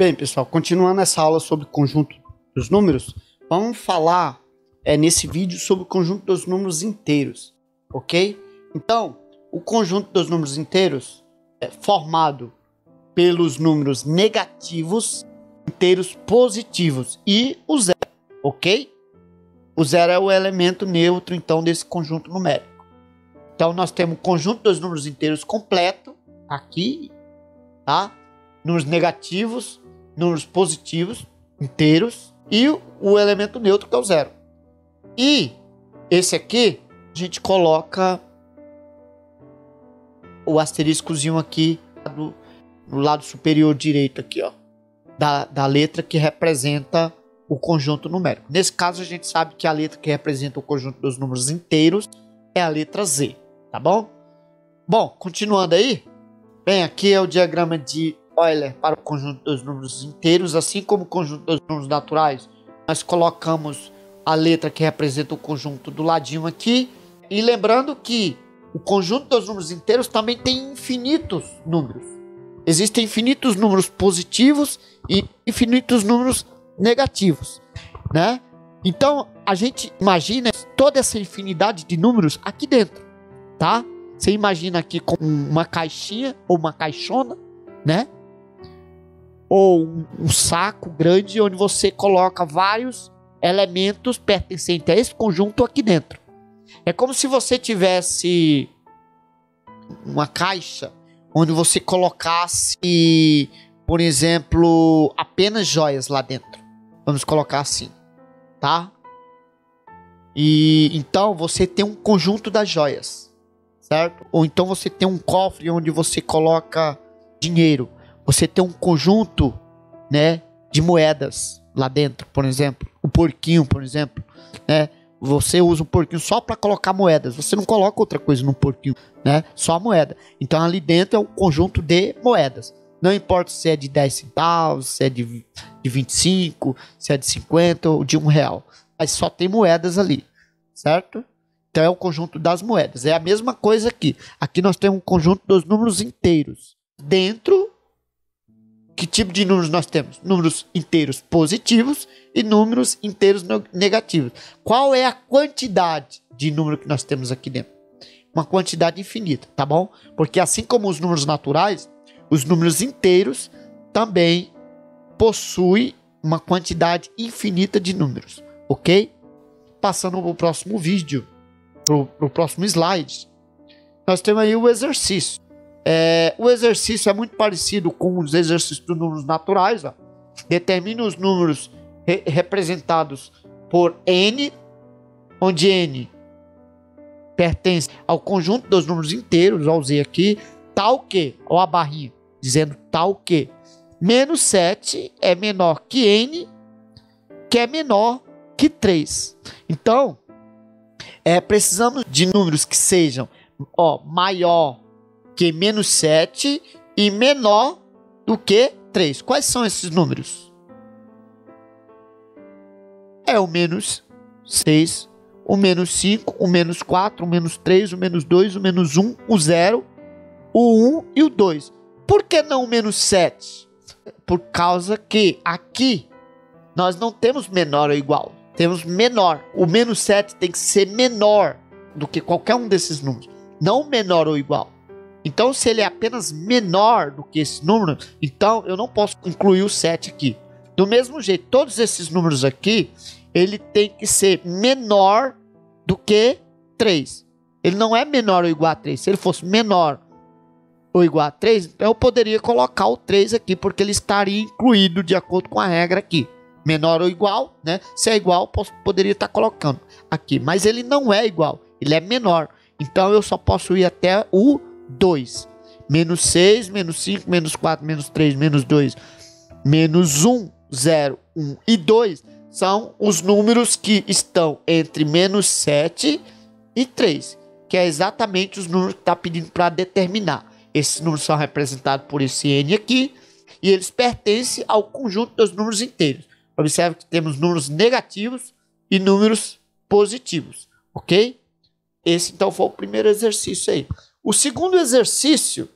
Bem, pessoal, continuando essa aula sobre o conjunto dos números, vamos falar nesse vídeo sobre o conjunto dos números inteiros, ok? Então, o conjunto dos números inteiros é formado pelos números negativos, inteiros positivos e o zero, ok? O zero é o elemento neutro, então, desse conjunto numérico. Então, nós temos o conjunto dos números inteiros completo, aqui, tá? Números negativos, números positivos, inteiros, e o elemento neutro, que é o zero. E esse aqui, a gente coloca o asteriscozinho aqui no lado superior direito aqui, ó, da letra que representa o conjunto numérico. Nesse caso, a gente sabe que a letra que representa o conjunto dos números inteiros é a letra Z, tá bom? Bom, continuando aí, bem, aqui é o diagrama de Euler para o conjunto dos números inteiros, assim como o conjunto dos números naturais. Nós colocamos a letra que representa o conjunto do ladinho aqui, e lembrando que o conjunto dos números inteiros também tem infinitos números. Existem infinitos números positivos e infinitos números negativos, né? Então, a gente imagina toda essa infinidade de números aqui dentro, tá? Você imagina aqui com uma caixinha ou uma caixona, né? Ou um saco grande onde você coloca vários elementos pertencentes a esse conjunto aqui dentro. É como se você tivesse uma caixa onde você colocasse, por exemplo, apenas joias lá dentro. Vamos colocar assim, tá? E então você tem um conjunto das joias, certo? Ou então você tem um cofre onde você coloca dinheiro. Você tem um conjunto, né, de moedas lá dentro, por exemplo. O porquinho, por exemplo, né? Você usa o porquinho só para colocar moedas. Você não coloca outra coisa no porquinho, né? Só a moeda. Então ali dentro é um conjunto de moedas. Não importa se é de 10 centavos, se é de 25, se é de 50 ou de R$1. Mas só tem moedas ali, certo? Então é o conjunto das moedas. É a mesma coisa aqui. Aqui nós temos um conjunto dos números inteiros. Dentro, que tipo de números nós temos? Números inteiros positivos e números inteiros negativos. Qual é a quantidade de número que nós temos aqui dentro? Uma quantidade infinita, tá bom? Porque assim como os números naturais, os números inteiros também possuem uma quantidade infinita de números, ok? Passando para o próximo vídeo, para o próximo slide, nós temos aí o exercício. O exercício é muito parecido com os exercícios dos números naturais. Ó. Determine os números representados por n, onde n pertence ao conjunto dos números inteiros, ó, usei aqui, tal que, ó a barrinha, dizendo tal que, menos 7 é menor que n, que é menor que 3. Então, precisamos de números que sejam maior que menos 7 e menor do que 3. Quais são esses números? É o menos 6, o menos 5, o menos 4, o menos 3, o menos 2, o menos 1, o 0, o 1 e o 2. Por que não o menos 7? Por causa que aqui nós não temos menor ou igual. Temos menor. O menos 7 tem que ser menor do que qualquer um desses números. Não menor ou igual. Então, se ele é apenas menor do que esse número, então eu não posso incluir o 7 aqui. Do mesmo jeito, todos esses números aqui, ele tem que ser menor do que 3. Ele não é menor ou igual a 3. Se ele fosse menor ou igual a 3, então eu poderia colocar o 3 aqui, porque ele estaria incluído de acordo com a regra aqui. Menor ou igual, né? Se é igual, poderia estar colocando aqui. Mas ele não é igual, ele é menor. Então eu só posso ir até o 2. Menos 6, menos 5, menos 4, menos 3, menos 2, menos 1, 0, 1 e 2 são os números que estão entre menos 7 e 3, que é exatamente os números que está pedindo para determinar. Esses números são representados por esse N aqui e eles pertencem ao conjunto dos números inteiros. Observe que temos números negativos e números positivos, ok? Esse então foi o primeiro exercício aí. O segundo exercício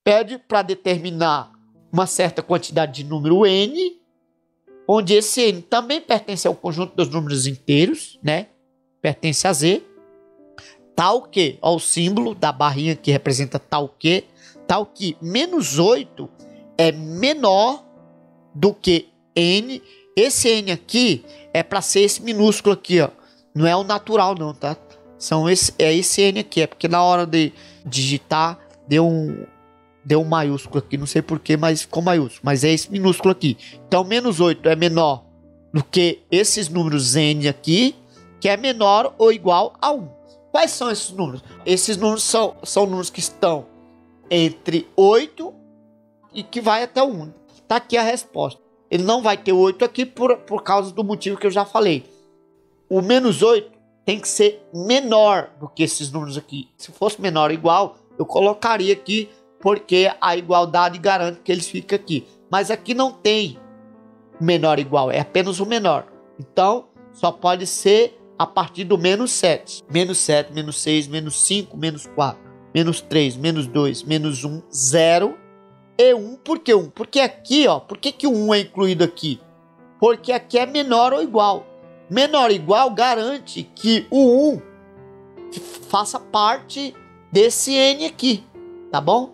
pede para determinar uma certa quantidade de número n, onde esse n também pertence ao conjunto dos números inteiros, né? Pertence a z, tal que, ó, o símbolo da barrinha que representa tal que menos 8 é menor do que n. Esse n aqui é para ser esse minúsculo aqui, ó. Não é o natural não, tá? É esse n aqui, é porque na hora de digitar deu um maiúsculo aqui, não sei porquê, mas ficou maiúsculo. Mas é esse minúsculo aqui. Então, menos 8 é menor do que esses números n aqui, que é menor ou igual a 1. Quais são esses números? Esses números são números que estão entre 8 e que vai até 1. Tá aqui a resposta. Ele não vai ter 8 aqui por causa do motivo que eu já falei. O menos 8 tem que ser menor do que esses números aqui. Se fosse menor ou igual, eu colocaria aqui, porque a igualdade garante que eles fiquem aqui. Mas aqui não tem menor ou igual, é apenas o menor. Então, só pode ser a partir do menos 7. Menos 7, menos 6, menos 5, menos 4, menos 3, menos 2, menos 1, 0 e 1. Por que 1? Porque aqui, ó, por que o 1 é incluído aqui? Porque aqui é menor ou igual. Menor ou igual garante que o 1 faça parte desse n aqui, tá bom?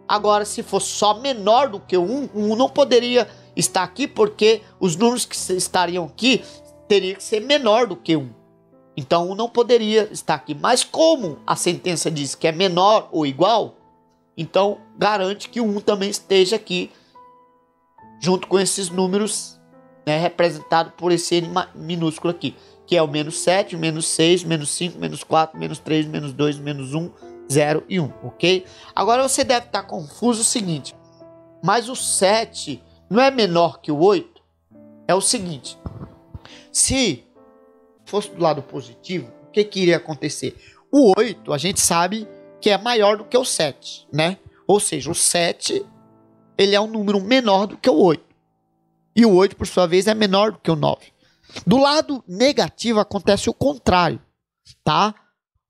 Agora, se for só menor do que o 1, o 1 não poderia estar aqui, porque os números que estariam aqui teria que ser menor do que 1. Então, 1 não poderia estar aqui. Mas como a sentença diz que é menor ou igual, então garante que o 1 também esteja aqui, junto com esses números, né, representado por esse n minúsculo aqui, que é o menos 7, menos 6, menos 5, menos 4, menos 3, menos 2, menos 1, 0 e 1, ok? Agora você deve estar confuso o seguinte, mas o 7 não é menor que o 8? É o seguinte, se fosse do lado positivo, o que iria acontecer? O 8 a gente sabe que é maior do que o 7, né? Ou seja, o 7 ele é um número menor do que o 8. E o 8, por sua vez, é menor do que o 9. Do lado negativo acontece o contrário, tá?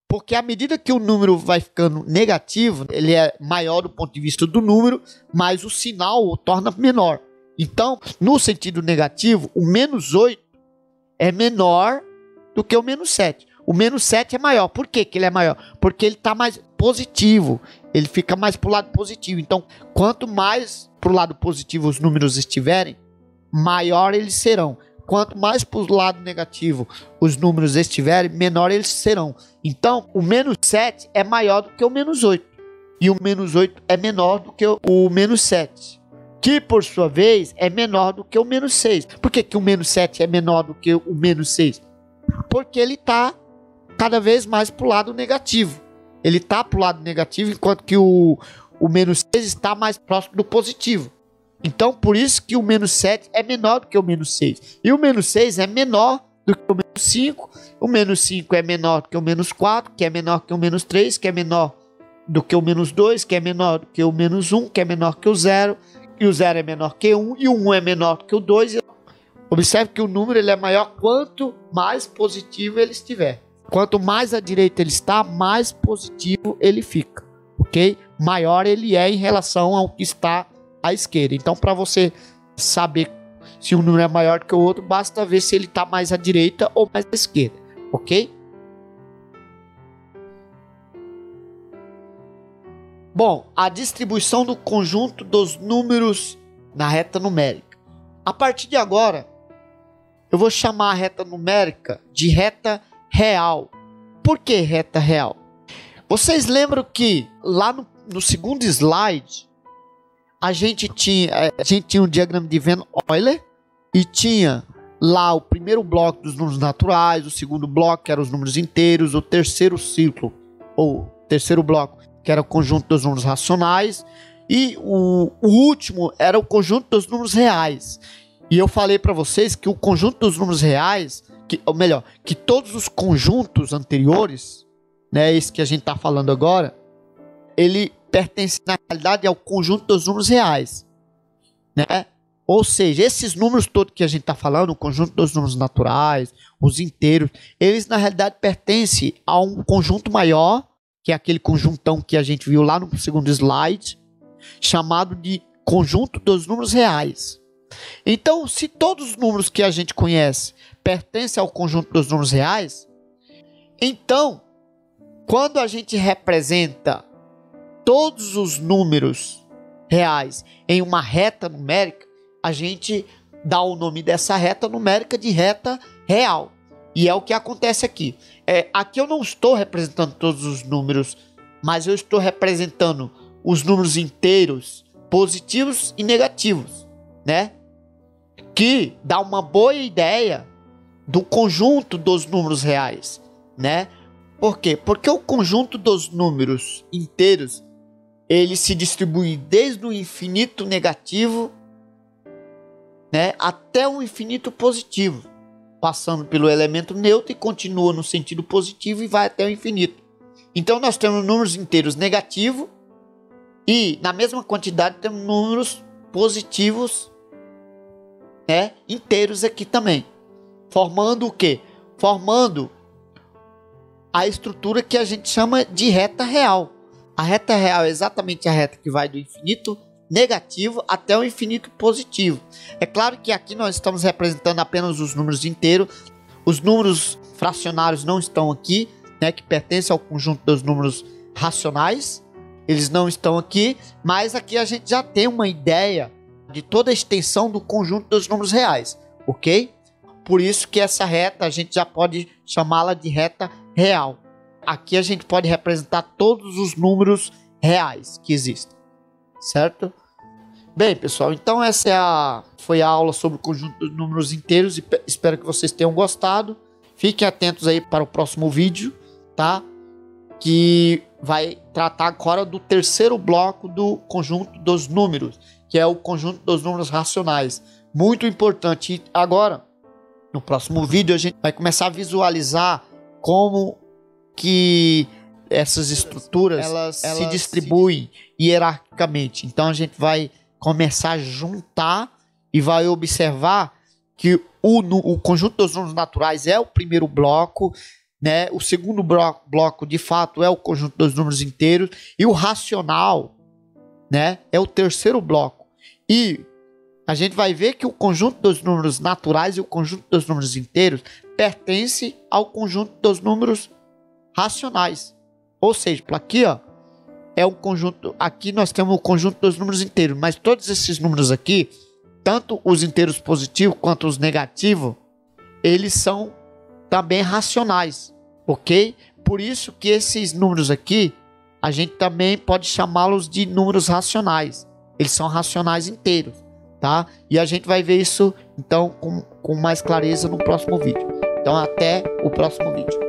Porque à medida que o número vai ficando negativo, ele é maior do ponto de vista do número, mas o sinal o torna menor. Então, no sentido negativo, o menos 8 é menor do que o menos 7. O menos 7 é maior. Por que ele é maior? Porque ele está mais positivo. Ele fica mais para o lado positivo. Então, quanto mais para o lado positivo os números estiverem, maior eles serão. Quanto mais para o lado negativo os números estiverem, menor eles serão. Então, o menos 7 é maior do que o menos 8. E o menos 8 é menor do que o menos 7. Que, por sua vez, é menor do que o menos 6. Por que o menos 7 é menor do que o menos 6? Porque ele está cada vez mais para o lado negativo. Ele está para o lado negativo, enquanto que o menos 6 está mais próximo do positivo. Então, por isso que o menos 7 é menor do que o menos 6. E o menos 6 é menor do que o menos 5. O menos 5 é menor do que o menos 4, que é menor que o menos 3, que é menor do que o menos 2, que é menor do que o menos 1, que é menor que o 0. E o 0 é menor que 1, e o 1 é menor que o 2. Observe que o número ele é maior quanto mais positivo ele estiver. Quanto mais à direita ele está, mais positivo ele fica, ok? Maior ele é em relação ao que está à esquerda. Então, para você saber se um número é maior que o outro, basta ver se ele está mais à direita ou mais à esquerda, ok? Bom, a distribuição do conjunto dos números na reta numérica. A partir de agora, eu vou chamar a reta numérica de reta real. Por que reta real? Vocês lembram que lá no segundo slide, a gente tinha um diagrama de Van Euler e tinha lá o primeiro bloco dos números naturais, o segundo bloco que eram os números inteiros, o terceiro ciclo, ou terceiro bloco, que era o conjunto dos números racionais, e o último era o conjunto dos números reais. E eu falei para vocês que o conjunto dos números reais, ou melhor, que todos os conjuntos anteriores, né, esse que a gente está falando agora, ele pertence na realidade ao conjunto dos números reais, né? Ou seja, esses números todos que a gente está falando, o conjunto dos números naturais, os inteiros, eles na realidade pertencem a um conjunto maior, que é aquele conjuntão que a gente viu lá no segundo slide, chamado de conjunto dos números reais. Então, se todos os números que a gente conhece pertencem ao conjunto dos números reais, então, quando a gente representa todos os números reais em uma reta numérica, a gente dá o nome dessa reta numérica de reta real. E é o que acontece aqui. Aqui eu não estou representando todos os números, mas eu estou representando os números inteiros, positivos e negativos, né? Que dá uma boa ideia do conjunto dos números reais, né? Por quê? Porque o conjunto dos números inteiros, ele se distribui desde o infinito negativo, né, até o infinito positivo, passando pelo elemento neutro e continua no sentido positivo e vai até o infinito. Então nós temos números inteiros negativos e na mesma quantidade temos números positivos, né, inteiros aqui também. Formando o quê? Formando a estrutura que a gente chama de reta real. A reta real é exatamente a reta que vai do infinito negativo até o infinito positivo. É claro que aqui nós estamos representando apenas os números inteiros. Os números fracionários não estão aqui, né, que pertencem ao conjunto dos números racionais. Eles não estão aqui, mas aqui a gente já tem uma ideia de toda a extensão do conjunto dos números reais, ok? Por isso que essa reta a gente já pode chamá-la de reta real. Aqui a gente pode representar todos os números reais que existem, certo? Bem, pessoal, então essa foi a aula sobre o conjunto dos números inteiros e espero que vocês tenham gostado. Fiquem atentos aí para o próximo vídeo, tá? Que vai tratar agora do terceiro bloco do conjunto dos números, que é o conjunto dos números racionais. Muito importante. E agora, no próximo vídeo, a gente vai começar a visualizar como que essas estruturas elas se distribuem hierarquicamente. Então a gente vai começar a juntar e vai observar que o conjunto dos números naturais é o primeiro bloco, né? O segundo bloco de fato é o conjunto dos números inteiros e o racional, né, é o terceiro bloco. E a gente vai ver que o conjunto dos números naturais e o conjunto dos números inteiros pertence ao conjunto dos números racionais. Ou seja, aqui, ó, é um conjunto. Aqui nós temos o conjunto dos números inteiros, mas todos esses números aqui, tanto os inteiros positivos quanto os negativos, eles são também racionais, ok? Por isso que esses números aqui, a gente também pode chamá-los de números racionais. Eles são racionais inteiros, tá? E a gente vai ver isso, então, com mais clareza no próximo vídeo. Então, até o próximo vídeo.